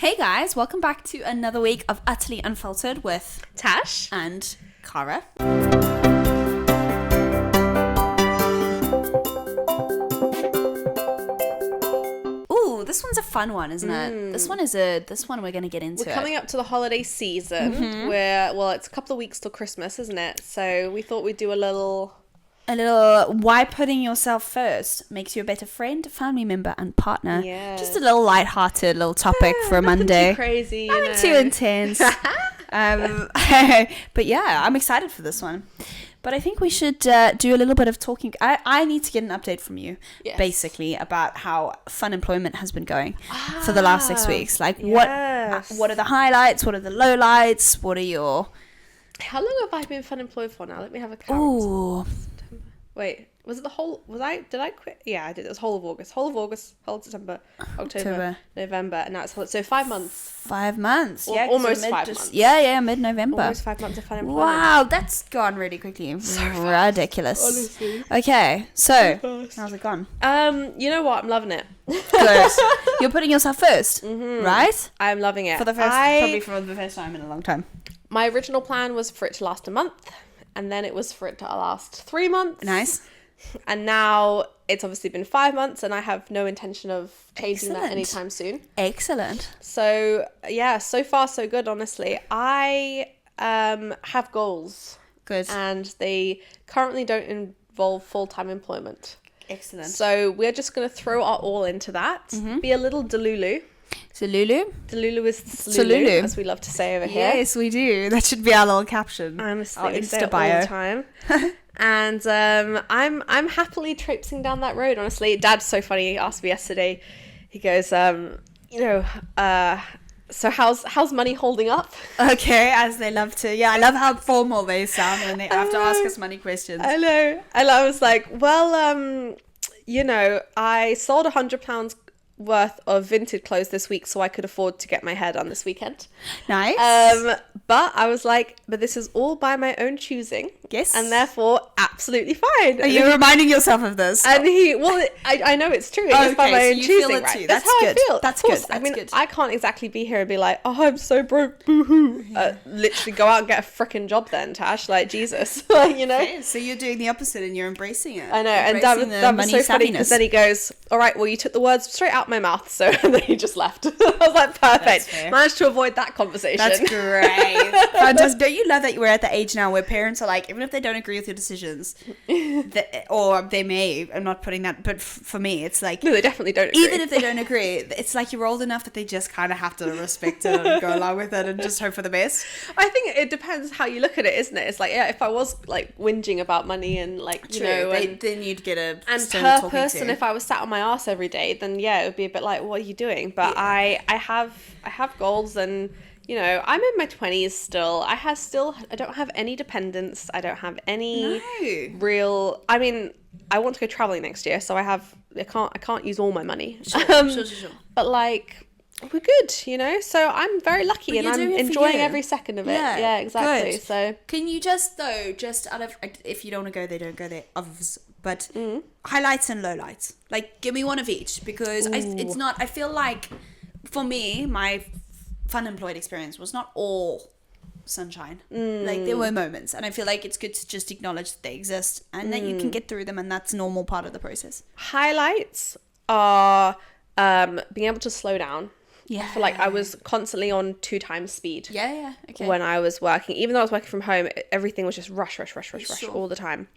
Hey guys, welcome back to another week of Utterly Unfiltered with Tash and Cara. Ooh, this one's a fun one, isn't it? This one we're going to get into. We're coming up to the holiday season where, it's a couple of weeks till Christmas, isn't it? So we thought we'd do a little why putting yourself first makes you a better friend, family member and partner. Yeah. Just a little light-hearted little topic for a Monday. Too crazy, Nothing too intense. But yeah, I'm excited for this one. But I think we should do a little bit of talking. I need to get an update from you, basically, about how fun employment has been going for the last 6 weeks. Like, what are the highlights? What are the lowlights? What are your... How long have I been fun employed for now? Let me have a count. Ooh. Wait, was it the whole... Did I quit? Yeah, I did. It was whole of August, whole of September, October, November, and now it's... So 5 months. 5 months. Yeah, almost 5 months. Yeah, mid-November. Almost 5 months of fun employment. Wow, that's gone really quickly. So ridiculous. Fast, honestly. Okay, so how's it gone? You know what? I'm loving it. Good. You're putting yourself first, right? I'm loving it. Probably for the first time in a long time. My original plan was for it to last a month, and then it was for it to last 3 months. Nice. And now it's obviously been 5 months, and I have no intention of changing that anytime soon. Excellent. So yeah, so far so good, honestly. I have goals. Good. And they currently don't involve full-time employment. Excellent. So we're just going to throw our all into that. Be a little delulu. So Lulu? Delulu is Salulu, as we love to say over here. Yes, we do. That should be our little caption. Honestly, our we say Insta it bio. all the time. And I'm happily traipsing down that road, honestly. Dad's so funny. He asked me yesterday. He goes, so how's money holding up? Okay, as they love to. Yeah, I love how formal they sound when they have to ask us money questions. I know. And I was like, I sold £100 worth of vintage clothes this week so I could afford to get my hair done this weekend. Nice. But I was like, but this is all by my own choosing. Yes. And therefore absolutely fine. Are you reminding yourself of this? And I know it's true. It's by my own choosing, right? That's how good. I feel. That's good. I mean, I can't exactly be here and be like, oh, I'm so broke, boo-hoo. Literally go out and get a frickin' job then, Tash. Like, Jesus. Okay, so you're doing the opposite and you're embracing it. I know. And that was so funny because then he goes, all right, well, you took the words straight out my mouth. So and then he just left. I was like, perfect. Managed to avoid that conversation. That's great. Fantastic. Don't you love that we're at the age now where parents are like, even if they don't agree with your decisions, or they may, I'm not putting that, but for me, it's like... No, they definitely don't agree. Even if they don't agree, it's like you're old enough that they just kind of have to respect it and go along with it and just hope for the best. I think it depends how you look at it, isn't it? It's like, yeah, if I was like whinging about money and like, then you'd get a and purpose, and if I was sat on my ass every day, then yeah, it would be a bit like, what are you doing? But I have goals, and I'm in my 20s still. I don't have any dependents. I don't have any real. I mean, I want to go traveling next year, so I can't use all my money. Sure. But like, we're good, So I'm very lucky, and I'm enjoying every second of it. Yeah, exactly. Good. So can you just out of, if you don't want to go there, don't go there. But highlights and lowlights, like give me one of each, because it's not. I feel like for me, my fun employed experience was not all sunshine. Like there were moments, and I feel like it's good to just acknowledge that they exist and that you can get through them, and that's a normal part of the process. Highlights are being able to slow down. Yeah. I feel like I was constantly on 2 times speed. Yeah. Okay. When I was working, even though I was working from home, everything was just rush all the time.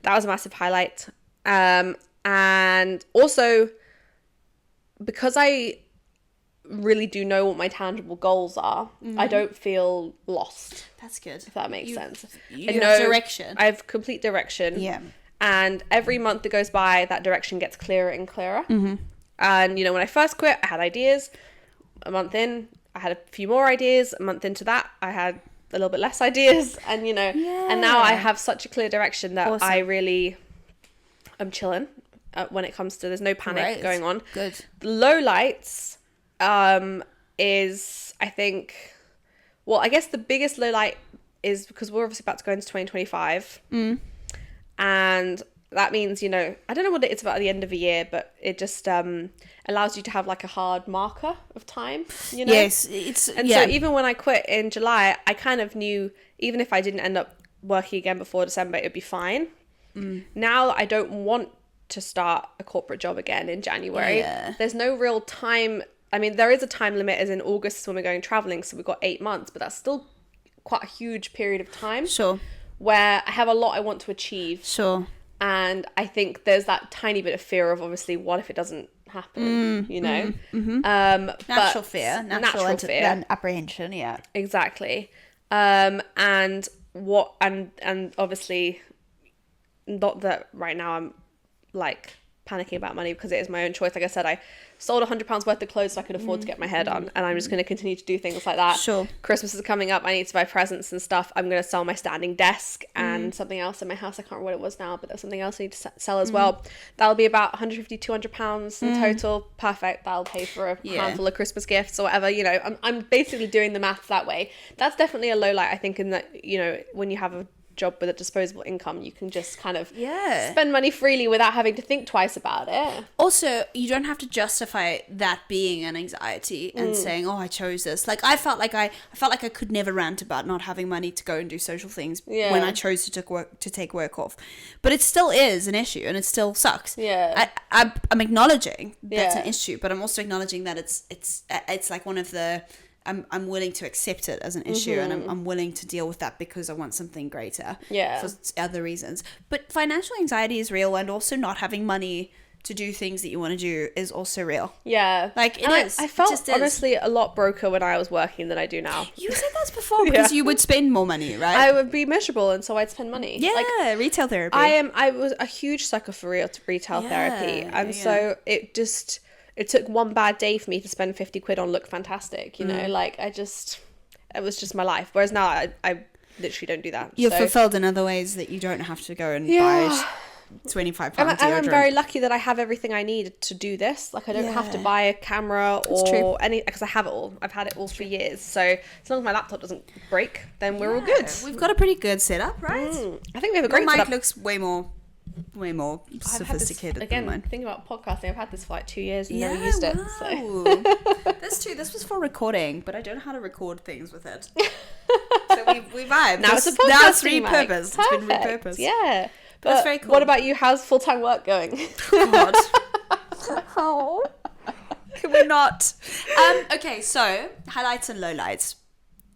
That was a massive highlight. And also, because I really do know what my tangible goals are, I don't feel lost. That's good. If that makes sense. You have direction. I have complete direction. Yeah. And every month that goes by, that direction gets clearer and clearer. And, when I first quit, I had ideas. A month in, I had a few more ideas. A month into that, I had a little bit less ideas. And, and now I have such a clear direction that I really am chilling when it comes to, there's no panic going on. Good. The lowlights is, I think, I guess the biggest lowlight is because we're obviously about to go into 2025. And that means, you know, I don't know what it's about at the end of a year, but it just allows you to have like a hard marker of time, you know? Yes, so even when I quit in July, I kind of knew even if I didn't end up working again before December, it'd be fine. Now I don't want to start a corporate job again in January. There's no real time. I mean, there is a time limit, as in August is when we're going traveling, so we've got 8 months, but that's still quite a huge period of time. Sure. Where I have a lot I want to achieve. Sure. And I think there's that tiny bit of fear of, obviously, what if it doesn't happen, you know? Natural fear. Natural fear. And apprehension, yeah. Exactly. And obviously, not that right now I'm like panicking about money, because it is my own choice. Like I said, I sold £100 worth of clothes so I could afford to get my hair done, and I'm just going to continue to do things like that. Sure. Christmas is coming up. I need to buy presents and stuff. I'm going to sell my standing desk and something else in my house. I can't remember what it was now, but there's something else I need to sell as well. That'll be about £150-200 in total. Perfect. That'll pay for a handful of Christmas gifts or whatever. You know, I'm basically doing the maths that way. That's definitely a low light, I think, in that, you know, when you have a job with a disposable income, you can just kind of spend money freely without having to think twice about it. Also, you don't have to justify that being an anxiety and saying, oh, I chose this. Like I felt like I could never rant about not having money to go and do social things when I chose to take work off, but it still is an issue and it still sucks. I'm acknowledging that's an issue, but I'm also acknowledging that it's like one of the I'm willing to accept it as an issue, and I'm willing to deal with that because I want something greater for other reasons. But financial anxiety is real, and also not having money to do things that you want to do is also real. Yeah. Like it is. I felt honestly a lot broker when I was working than I do now. You said that before because you would spend more money, right? I would be miserable, and so I'd spend money. Yeah, like, retail therapy. I was a huge sucker for retail therapy, and so it took one bad day for me to spend 50 quid on Look Fantastic, you know, like it was just my life. Whereas now I literally don't do that. You're fulfilled in other ways that you don't have to go and buy £25 and I'm very lucky that I have everything I need to do this. Like I don't have to buy a camera or any, because I have it all. I've had it all for years. So as long as my laptop doesn't break, then we're all good. We've got a pretty good setup, right? I think we have a great mic setup. looks way more sophisticated than mine. Think about podcasting. I've had this for like 2 years and never used it. So. This was for recording, but I don't know how to record things with it. So we vibe. Now it's a podcasting. Now it's repurposed. It's been repurposed. Yeah. But that's very cool. What about you? How's full-time work going? God. Oh. Can we not? Okay, so highlights and lowlights.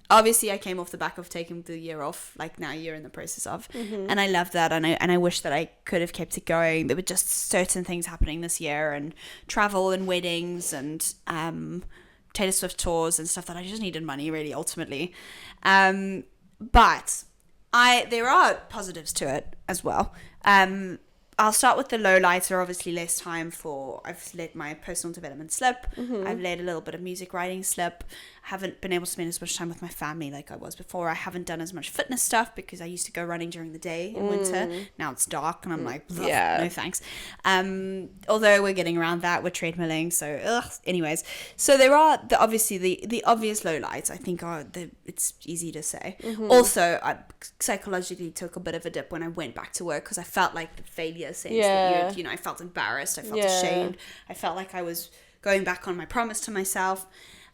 Obviously, I came off the back of taking the year off, like now you're in the process of, and I love that, and I wish that I could have kept it going. There were just certain things happening this year, and travel and weddings and Taylor Swift tours and stuff that I just needed money, really, ultimately. But there are positives to it as well. I'll start with the lowlights. Are obviously less time I've let my personal development slip. I've let a little bit of music writing slip. I haven't been able to spend as much time with my family like I was before. I haven't done as much fitness stuff because I used to go running during the day in winter. Now it's dark and I'm like, no thanks. Although we're getting around that, we're treadmilling. So, anyways. So there are the obvious lowlights, I think, it's easy to say. Also, I psychologically took a bit of a dip when I went back to work because I felt like the failure sense that I felt embarrassed. I felt ashamed. I felt like I was going back on my promise to myself.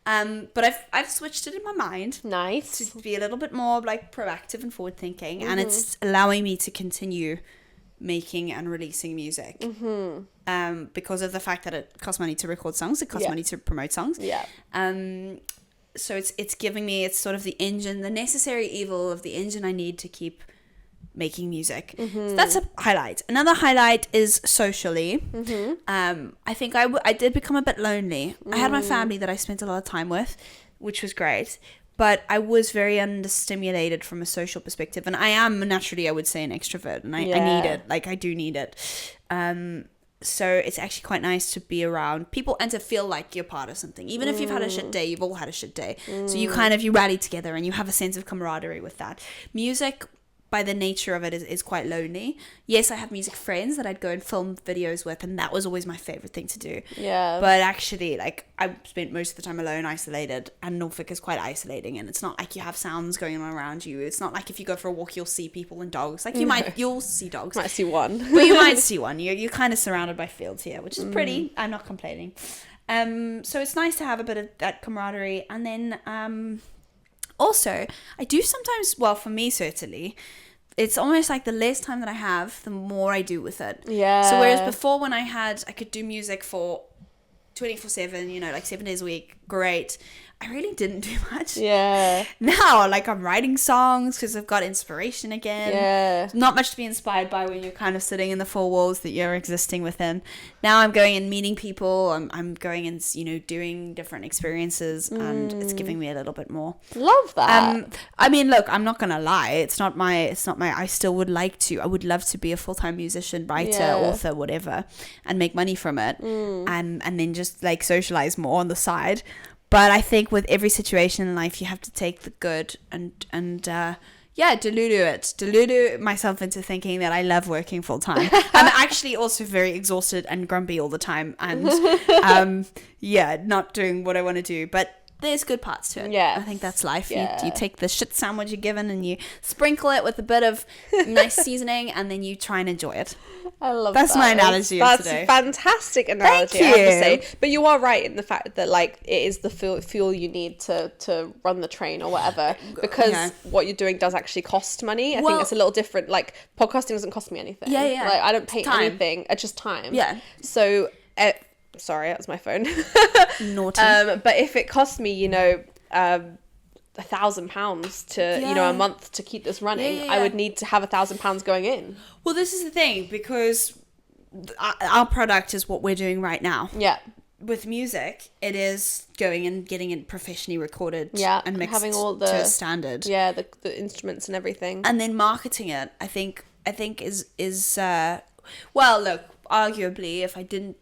But I've switched it in my mind. Nice. To be a little bit more like proactive and forward thinking, and it's allowing me to continue making and releasing music. Because of the fact that it costs money to record songs, it costs money to promote songs. Yeah. So it's giving me, it's sort of the engine, the necessary evil of the engine I need to keep making music. So that's a highlight. Another highlight is socially. I think I did become a bit lonely. I had my family that I spent a lot of time with, which was great, but I was very understimulated from a social perspective, and I am naturally, I would say, an extrovert, and I need it. Like I do need it. So it's actually quite nice to be around people and to feel like you're part of something. Even if you've had a shit day, you've all had a shit day. So you rally together and you have a sense of camaraderie with that. Music by the nature of it is quite lonely. Yes, I have music friends that I'd go and film videos with, and that was always my favorite thing to do. Yeah. But actually, like, I spent most of the time alone, isolated, and Norfolk is quite isolating, and it's not like you have sounds going on around you. It's not like if you go for a walk, you'll see people and dogs. Like, you'll see dogs. Might see one. But you might see one. You're kind of surrounded by fields here, which is pretty. I'm not complaining. So it's nice to have a bit of that camaraderie. And then also, I do sometimes, well, for me certainly, it's almost like the less time that I have, the more I do with it. Yeah. So whereas before when I could do music for 24/7, you know, like 7 days a week, great. I really didn't do much. Yeah. Now, like, I'm writing songs because I've got inspiration again. Yeah. Not much to be inspired by when you're kind of sitting in the four walls that you're existing within. Now I'm going and meeting people. I'm going and, you know, doing different experiences, and it's giving me a little bit more. Love that. I mean, look, I'm not gonna lie. It's not my. I still would like to. I would love to be a full-time musician, writer, author, whatever, and make money from it, and then just like socialize more on the side. But I think with every situation in life, you have to take the good and delulu myself into thinking that I love working full time. I'm actually also very exhausted and grumpy all the time, and not doing what I want to do. But there's good parts to it. Yeah, I think that's life. Yeah. You take the shit sandwich you're given and you sprinkle it with a bit of nice seasoning, and then you try and enjoy it. I love that's that. my analogy of today. That's a fantastic analogy, Thank you. I have to say. But you are right in the fact that, like, it is the fuel you need to run the train or whatever, because what you're doing does actually cost money. I think it's a little different. Like, podcasting doesn't cost me anything. Yeah. Like, I don't pay anything. It's just time. Yeah. So, sorry, that was my phone. Naughty. But if it costs me, you know, £1,000 to you know, a month to keep this running, I would need to have £1,000 going in. Well, this is the thing, because our product is what we're doing right now. Yeah. With music, it is going and getting it professionally recorded and mixed having all the, to a standard. Yeah, the instruments and everything. And then marketing it, I think is well, look, arguably, if I didn't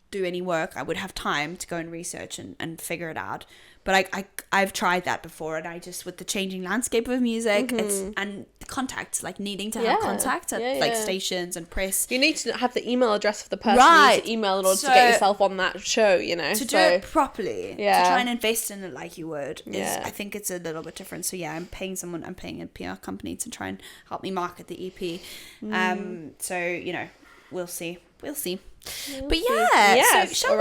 do any work, I would have time to go and research and figure it out. But I've tried that before, and I just, with the changing landscape of music, and contacts, like needing to have contacts at like stations and press. You need to have the email address of the person you need to email in order to get yourself on that show, you know. To do it properly, to try and invest in it like you would, I think it's a little bit different. So I'm paying a PR company to try and help me market the EP. So, you know, we'll see. But yes, so shall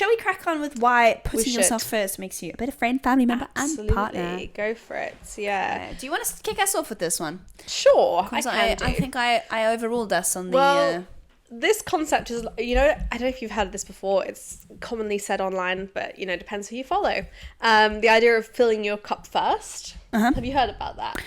we crack on with why putting yourself first makes you a better friend, family member, and partner? Go for it. Yeah. Do you want to kick us off with this one? Sure, I think I overruled us on the. This concept is, you know, I don't know if you've heard this before. It's commonly said online, but, you know, depends who you follow. The idea of filling your cup first. Have you heard about that?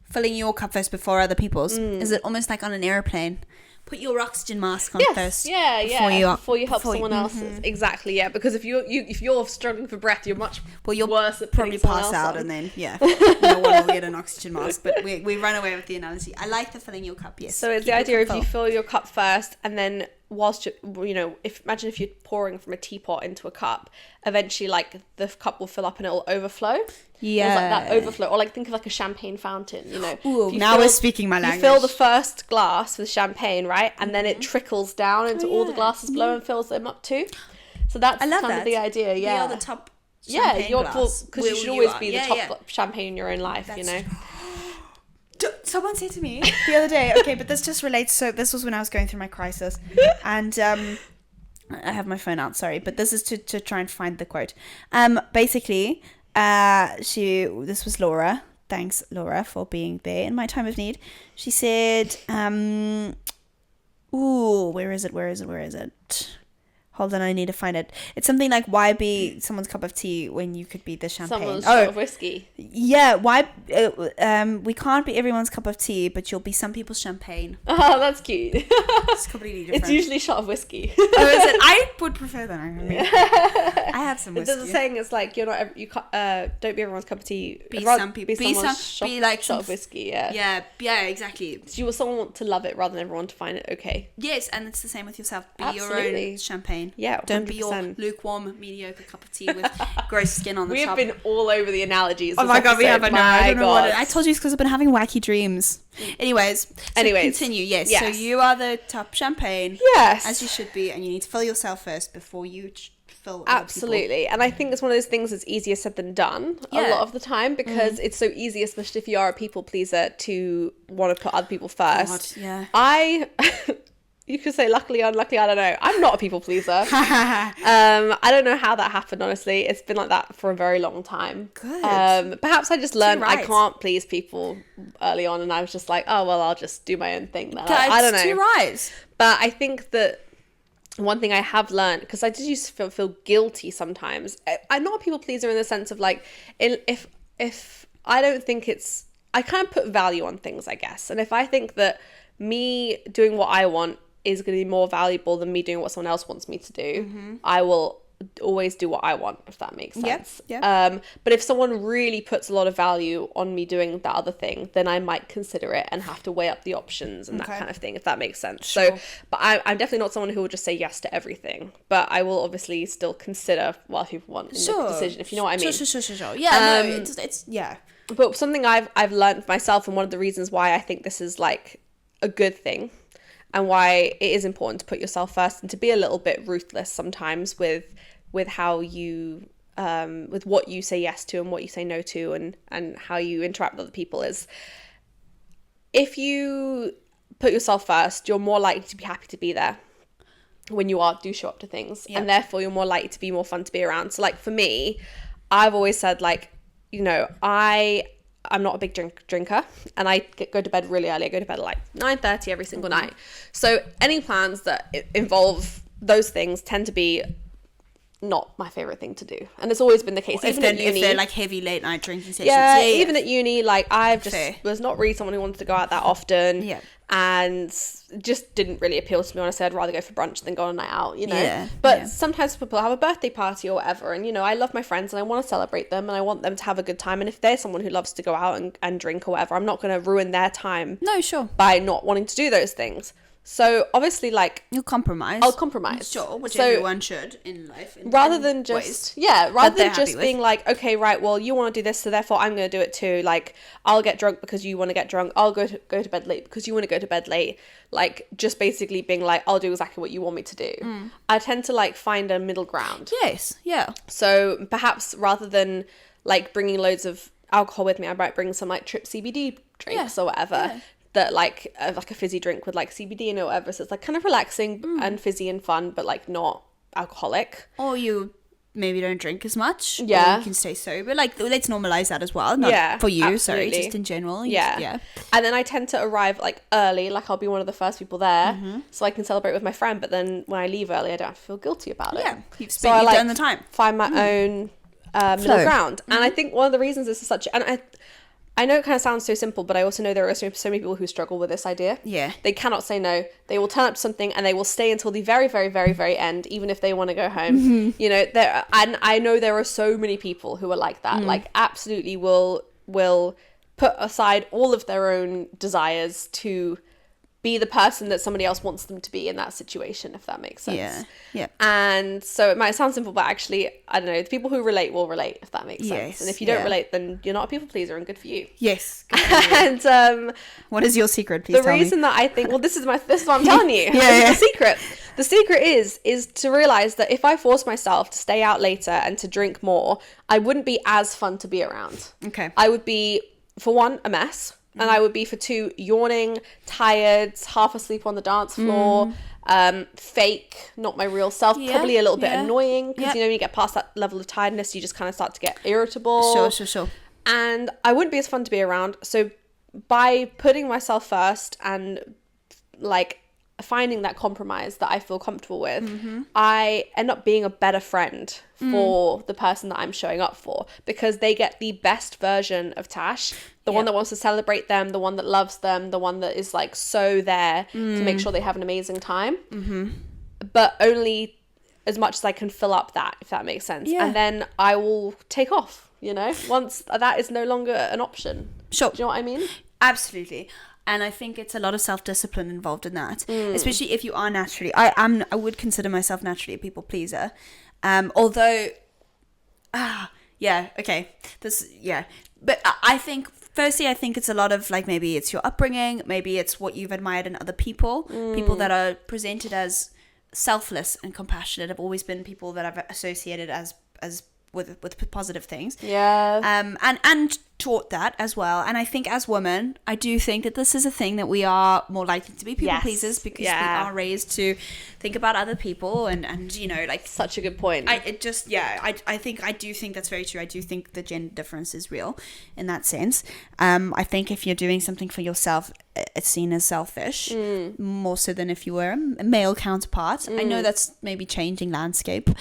Filling your cup first before other people's. Is it almost like on an airplane? Put your oxygen mask on first. Before you help someone else's. Exactly, yeah. Because if you're struggling for breath, you're much worse at probably pass out, and then no one will get an oxygen mask. But we run away with the analogy. I like the filling your cup. Yes. So it's the idea of you fill your cup first, and then whilst you know, imagine if you're pouring from a teapot into a cup, eventually, like, the cup will fill up and it'll overflow. Yeah. It's like that overflow. Or, like, think of like a champagne fountain, you know. Ooh, now we're speaking my language. You fill the first glass with champagne, right? And then it trickles down into all the glasses below and fills them up too. So that's kind of the idea, We are the top champagne glass. Because you should always be the top champagne in your own life, you know. Someone said to me the other day, okay, but this just relates. So this was when I was going through my crisis, and I have my phone out, sorry, but this is to try and find the quote. Basically, this was Laura. Thanks, Laura, for being there in my time of need. She said, where is it? Hold on, I need to find it. It's something like, why be someone's cup of tea when you could be the champagne? Someone's shot of whiskey. Yeah, why? We can't be everyone's cup of tea, but you'll be some people's champagne. Oh, that's cute. It's completely different. It's usually shot of whiskey. Oh, is it? I would prefer that. I have some whiskey. There's a saying, it's like, you're not, you can't, don't be everyone's cup of tea. Be some people. Be like shot of whiskey. Yeah. Yeah, exactly. So you want someone to love it rather than everyone to find it okay. Yes, and it's the same with yourself. Be your own champagne. champagne. Yeah, Don't be your 100%. lukewarm, mediocre cup of tea with gross skin on the We top. have been all over the analogies. Oh this my god, we episode. have. I don't know what God. I told you it's because I've been having wacky dreams. Anyways, continue. Yes. So you are the top champagne. Yes. As you should be, and you need to fill yourself first before you fill other Absolutely. And I think it's one of those things that's easier said than done a lot of the time, because it's so easy, especially if you are a people pleaser, to want to put other people first. God, yeah. You could say luckily, unluckily, I don't know. I'm not a people pleaser. I don't know how that happened, honestly. It's been like that for a very long time. Good. Perhaps I just learned I right. can't please people early on, and I was just like, oh, well, I'll just do my own thing then. I don't know. Too right. But I think that one thing I have learned, because I did used to feel guilty sometimes. I'm not a people pleaser in the sense of like, if I don't think I kind of put value on things, I guess. And if I think that me doing what I want is going to be more valuable than me doing what someone else wants me to do, I will always do what I want, if that makes sense. Yeah. But if someone really puts a lot of value on me doing that other thing, then I might consider it and have to weigh up the options and that kind of thing, if that makes sense. Sure. So, but I'm definitely not someone who will just say yes to everything, but I will obviously still consider what people want in the decision, if you know what I mean. Sure. Yeah, no, it's yeah. But something I've learned for myself, and one of the reasons why I think this is like a good thing, and why it is important to put yourself first and to be a little bit ruthless sometimes with how you with what you say yes to and what you say no to, and how you interact with other people, is if you put yourself first, you're more likely to be happy to be there when you do show up to things. And therefore you're more likely to be more fun to be around. So like for me, I've always said, like, you know, I'm not a big drinker, and I go to bed really early. I go to bed at like 9:30 every single night. So any plans that involve those things tend to be not my favorite thing to do, and it's always been the case. If they're like heavy late night drinking sessions, even at uni, like I've just was not really someone who wanted to go out that often, and just didn't really appeal to me. Honestly, I'd rather go for brunch than go on a night out, you know. But sometimes people have a birthday party or whatever, and you know, I love my friends and I want to celebrate them and I want them to have a good time. And if they're someone who loves to go out and drink or whatever, I'm not going to ruin their time. No, sure. By not wanting to do those things. So obviously, like, you'll compromise. I'll compromise. Sure, which everyone should in life. Rather than just being like, okay, right, well, you want to do this, so therefore I'm going to do it too. Like, I'll get drunk because you want to get drunk. I'll go to bed late because you want to go to bed late. Like, just basically being like, I'll do exactly what you want me to do. I tend to like find a middle ground. Yes, yeah. So perhaps rather than like bringing loads of alcohol with me, I might bring some like Trip CBD drinks or whatever. Yeah. That like a fizzy drink with like CBD in it or whatever, so it's like kind of relaxing and fizzy and fun, but like not alcoholic. Or you maybe don't drink as much. Yeah, or you can stay sober. Like, let's normalize that as well. Not for you, absolutely. Sorry, just in general. Yeah. And then I tend to arrive like early, like I'll be one of the first people there, so I can celebrate with my friend. But then when I leave early, I don't have to feel guilty about it. Yeah, you've done the time. Find my own middle ground, and I think one of the reasons this is such, and I know it kind of sounds so simple, but I also know there are so many people who struggle with this idea. Yeah. They cannot say no. They will turn up to something and they will stay until the very, very, very, very end, even if they want to go home. You know, and I know there are so many people who are like that. Like, absolutely will put aside all of their own desires to be the person that somebody else wants them to be in that situation, if that makes sense. Yeah. And so it might sound simple, but actually, I don't know, the people who relate will relate, if that makes sense. And if you don't relate, then you're not a people pleaser, and good for you. Yes. Good for you. And what is your secret? Please tell me. The reason that I think, well, this is what I'm telling you. The secret. The secret is to realize that if I force myself to stay out later and to drink more, I wouldn't be as fun to be around. Okay. I would be, for one, a mess. And I would be, for two, yawning, tired, half asleep on the dance floor, fake, not my real self, probably a little bit annoying, because, you know, when you get past that level of tiredness, you just kind of start to get irritable. Sure. And I wouldn't be as fun to be around. So by putting myself first and, like, finding that compromise that I feel comfortable with, I end up being a better friend for the person that I'm showing up for, because they get the best version of Tash, the one that wants to celebrate them, the one that loves them, the one that is like so there to make sure they have an amazing time, but only as much as I can fill up that, if that makes sense. And then I will take off, you know, once that is no longer an option. Sure. Do you know what I mean? Absolutely. And I think it's a lot of self-discipline involved in that, especially if you are naturally, I would consider myself naturally a people pleaser. Although, but I think, firstly, I think it's a lot of like, maybe it's your upbringing, maybe it's what you've admired in other people, people that are presented as selfless and compassionate have always been people that I've associated as with positive things. Yeah. And taught that as well. And I think as women, I do think that this is a thing that we are more likely to be people pleasers, because we are raised to think about other people and you know, like, such a good point. I do think that's very true. I do think the gender difference is real in that sense. I think if you're doing something for yourself, it's seen as selfish, more so than if you were a male counterpart. I know that's maybe changing landscape.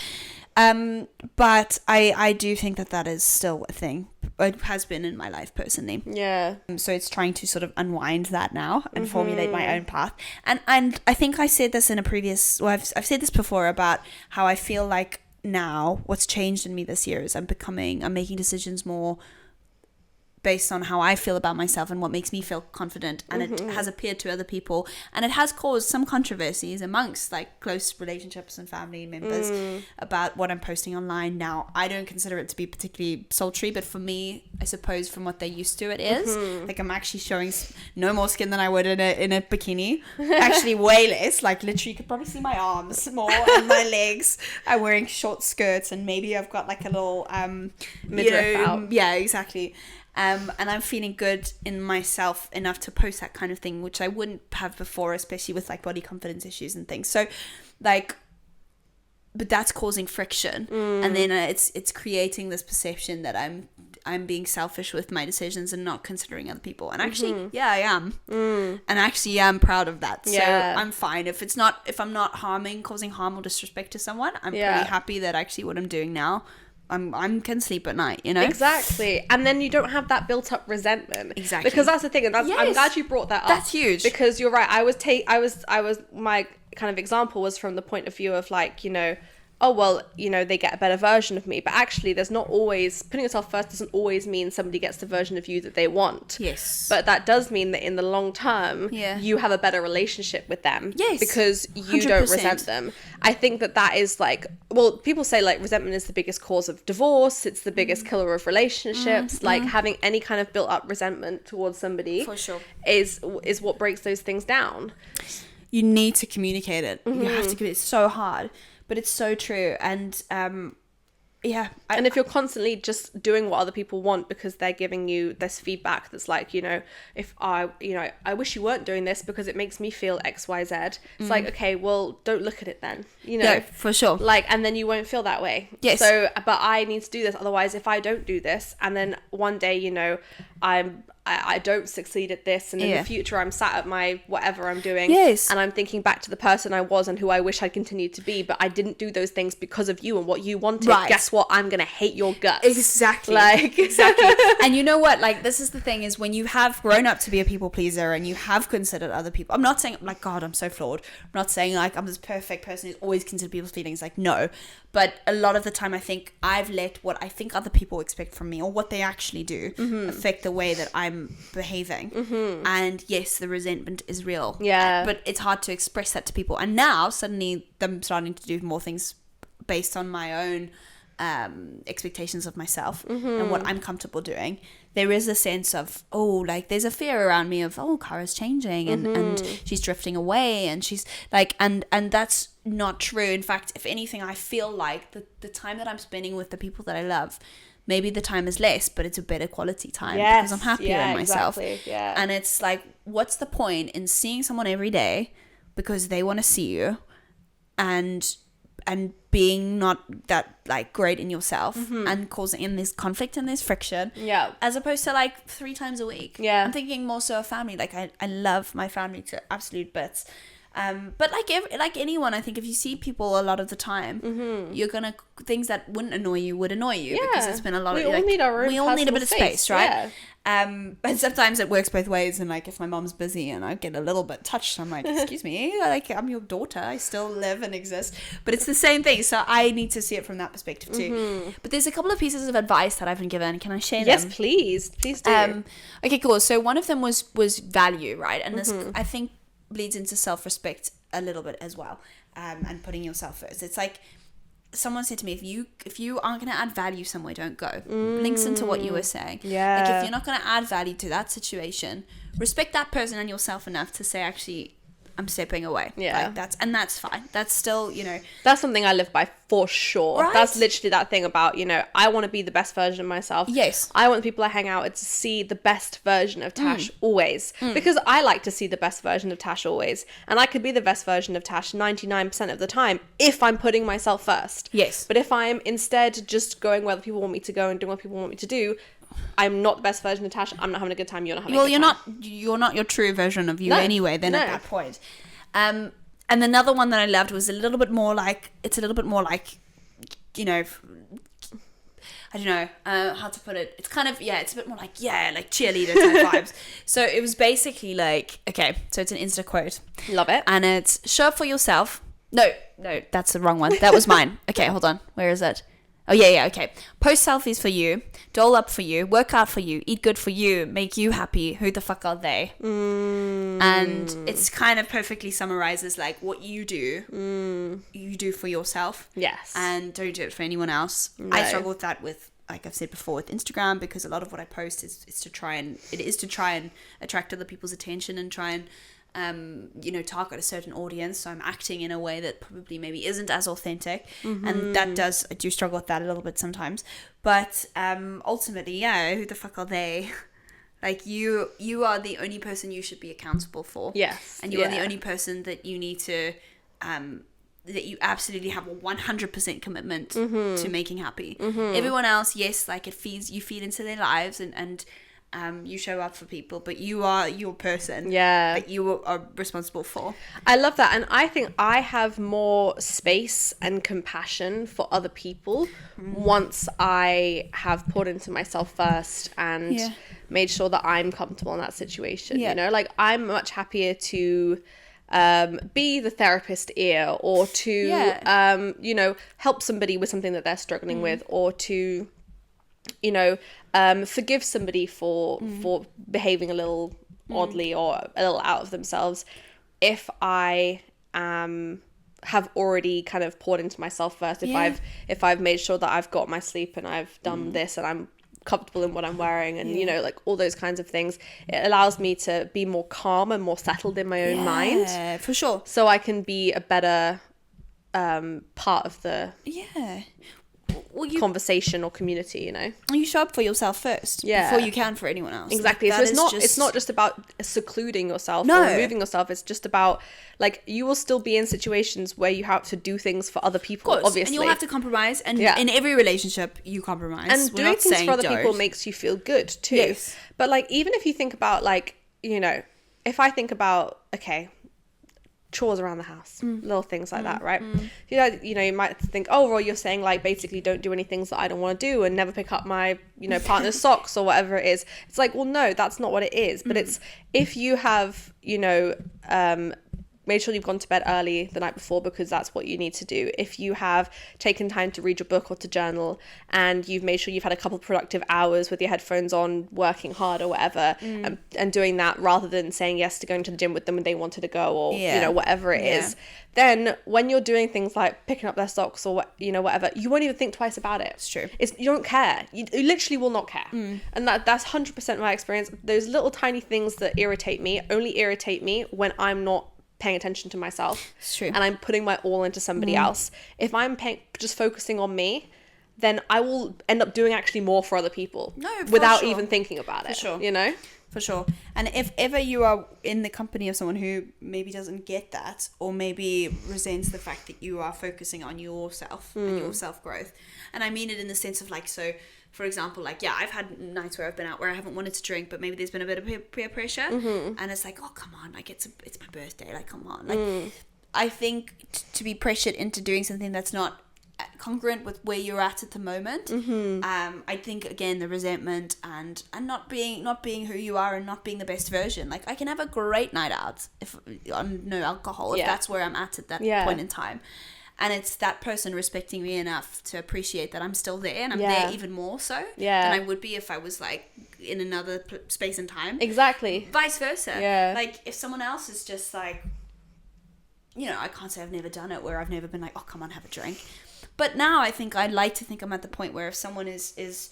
But I do think that is still a thing. It has been in my life personally. Yeah. So it's trying to sort of unwind that now and formulate my own path. And I think I said this in a previous, well, I've said this before about how I feel like now what's changed in me this year is I'm making decisions more based on how I feel about myself and what makes me feel confident, and it has appeared to other people, and it has caused some controversies amongst like close relationships and family members about what I'm posting online now. I don't consider it to be particularly sultry, but for me, I suppose from what they're used to, it is like I'm actually showing no more skin than I would in a bikini. Actually way less, like literally you could probably see my arms more and my legs. I'm wearing short skirts and maybe I've got like a little midriff out. Yeah, exactly. And I'm feeling good in myself enough to post that kind of thing, which I wouldn't have before, especially with like body confidence issues and things. So like, but that's causing friction, and then it's creating this perception that I'm being selfish with my decisions and not considering other people. And actually, I am, and actually I'm proud of that. So I'm fine if I'm not causing harm or disrespect to someone. I'm pretty happy that actually what I'm doing now, I can sleep at night, you know? Exactly. And then you don't have that built up resentment. Exactly. Because that's the thing, and I'm glad you brought that up. That's huge. Because you're right. I was my kind of example was from the point of view of like, you know, oh, well, you know, they get a better version of me. But actually, there's not always, putting yourself first doesn't always mean somebody gets the version of you that they want. Yes. But that does mean that in the long term, you have a better relationship with them. Yes. Because you 100%. don't resent them. I think that is like, well, people say like resentment is the biggest cause of divorce. It's the biggest killer of relationships. Like having any kind of built up resentment towards somebody For sure. is what breaks those things down. You need to communicate it. You have to communicate. It's so hard. But it's so true. And and if you're constantly just doing what other people want because they're giving you this feedback that's like, you know, if I wish you weren't doing this because it makes me feel XYZ. It's like, okay, well, don't look at it then, you know. No, for sure. Like, and then you won't feel that way. Yes. So, but I need to do this. Otherwise, if I don't do this and then one day, you know, I don't succeed at this, and in the future I'm sat at my whatever I'm doing, and I'm thinking back to the person I was and who I wish I'd continued to be, but I didn't do those things because of you and what you wanted. Guess what? I'm gonna hate your guts. Exactly. Exactly. And you know what? Like, this is the thing, is when you have grown up to be a people pleaser and you have considered other people. I'm not saying like, God, I'm so flawed. I'm not saying like I'm this perfect person who's always considered people's feelings. Like, no. But a lot of the time, I think I've let what I think other people expect from me or what they actually do affect the way that I'm behaving. And yes, the resentment is real. Yeah. But it's hard to express that to people. And now, suddenly, I'm starting to do more things based on my own expectations of myself and what I'm comfortable doing. There is a sense of, like there's a fear around me of, Cara's changing and she's drifting away, and she's like, and that's not true. In fact, if anything, I feel like the time that I'm spending with the people that I love, maybe the time is less, but it's a better quality time because I'm happier in myself. Exactly. Yeah. And it's like, what's the point in seeing someone every day because they want to see you and being not that like great in yourself and causing in this conflict and this friction, as opposed to like 3 times a week. I'm thinking more so of family. Like I love my family to absolute bits, but like anyone, I think if you see people a lot of the time, you're gonna, things that wouldn't annoy you would annoy you because it's been a lot of, we all need our own, we all need a bit of space, right? But sometimes it works both ways, and like if my mom's busy and I get a little bit touched, I'm like, excuse me, like I'm your daughter, I still live and exist. But it's the same thing, so I need to see it from that perspective too. But there's a couple of pieces of advice that I've been given. Can I share them? Yes, please do. Okay, cool. So one of them was value, right? And this I think bleeds into self-respect a little bit as well, and putting yourself first. It's like, someone said to me, if you aren't going to add value somewhere, don't go. Links into what you were saying. Yeah. Like if you're not going to add value to that situation, respect that person and yourself enough to say, actually, I'm stepping away. Yeah. Like that's fine. That's still, That's something I live by for sure. Right? That's literally that thing about, I want to be the best version of myself. Yes. I want the people I hang out with to see the best version of Tash always. Because I like to see the best version of Tash always. And I could be the best version of Tash 99% of the time if I'm putting myself first. Yes. But if I'm instead just going where the people want me to go and doing what people want me to do, I'm not the best version of Tash. I'm not having a good time. You're not having a good time. You're not your true version of you anyway, then at that point. And another one that I loved was a little bit more like, I don't know how to put it. It's kind of, it's a bit more like cheerleader type vibes. So it was basically like, okay, so it's an Insta quote. Love it. And it's, show up for yourself. No, that's the wrong one. That was mine. Okay, hold on. Where is it? Oh, yeah, okay. Post selfies for you, doll up for you, work out for you, eat good for you, make you happy. Who the fuck are they? And it's kind of perfectly summarizes like what you do, you do for yourself. Yes. And don't do it for anyone else. No. I struggle with that with, like I've said before, with Instagram, because a lot of what I post is to try and attract other people's attention and try and target a certain audience. So I'm acting in a way that probably maybe isn't as authentic, and I do struggle with that a little bit sometimes. But ultimately, who the fuck are they? Like you are the only person you should be accountable for. Yes. And you are the only person that you need to that you absolutely have a 100% commitment to making happy. Everyone else, yes, like you feed into their lives and you show up for people, but you are your person that you are responsible for. I love that. And I think I have more space and compassion for other people once I have poured into myself first and made sure that I'm comfortable in that situation. Like I'm much happier to be the therapist ear, or to help somebody with something that they're struggling with, or to forgive somebody for behaving a little oddly or a little out of themselves, if I have already kind of poured into myself first. If I've made sure that I've got my sleep and I've done this and I'm comfortable in what I'm wearing and like all those kinds of things, it allows me to be more calm and more settled in my own mind, for sure, so I can be a better part of the conversation or community. You show up for yourself first before you can for anyone else. Exactly. Like, so it's not just about secluding yourself or removing yourself. It's just about, like, you will still be in situations where you have to do things for other people, obviously, and you'll have to compromise, and in every relationship you compromise, and doing things for other people makes you feel good too. But like, even if you think about, like, if I think about, okay, chores around the house, little things like that, right? You might think, oh, well, you're saying, like, basically don't do any things that I don't want to do and never pick up my partner's socks or whatever it is. It's like, well, no, that's not what it is. But it's, if you have made sure you've gone to bed early the night before because that's what you need to do, if you have taken time to read your book or to journal, and you've made sure you've had a couple of productive hours with your headphones on, working hard or whatever, and doing that rather than saying yes to going to the gym with them when they wanted to go, or whatever it is, then when you're doing things like picking up their socks or whatever, you won't even think twice about it. It's true. You don't care. You literally will not care. And that's 100% my experience. Those little tiny things that irritate me only irritate me when I'm not paying attention to myself. It's true. And I'm putting my all into somebody else. If I'm just focusing on me, then I will end up doing actually more for other people without even thinking about it. For sure. And if ever you are in the company of someone who maybe doesn't get that, or maybe resents the fact that you are focusing on yourself and your self-growth, and I mean it in the sense of, like, so for example, like, I've had nights where I've been out where I haven't wanted to drink, but maybe there's been a bit of peer pressure, and it's like, oh, come on, like, it's my birthday, like, come on. Like, I think to be pressured into doing something that's not congruent with where you're at the moment. Mm-hmm. I think again the resentment and not being who you are and not being the best version. Like I can have a great night out if on no alcohol, if that's where I'm at that point in time. And it's that person respecting me enough to appreciate that I'm still there, and I'm there even more so than I would be if I was like in another space and time. Exactly. Vice versa. Yeah. Like if someone else is just like, you know, I can't say I've never done it where I've never been like, oh, come on, have a drink. But now I think I'd like to think I'm at the point where if someone is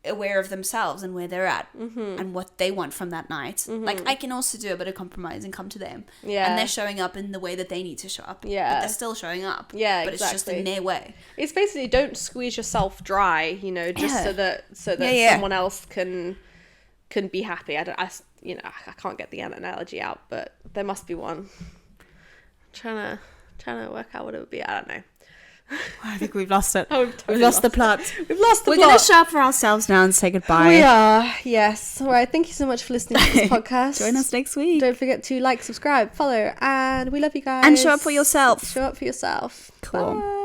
aware of themselves and where they're at and what they want from that night, like I can also do a bit of compromise and come to them. Yeah. And they're showing up in the way that they need to show up. Yeah. But they're still showing up. Yeah, but it's just in their way. It's basically don't squeeze yourself dry, you know, just so that someone else can be happy. I can't get the analogy out, but there must be one. I'm trying to work out what it would be. I don't know. I think we've lost it. We've lost the plot. We've lost the plot. We're going to show up for ourselves now and say goodbye. We are, yes. All right, thank you so much for listening to this podcast. Join us next week. Don't forget to like, subscribe, follow, and we love you guys. And show up for yourself. Show up for yourself. Cool. Bye.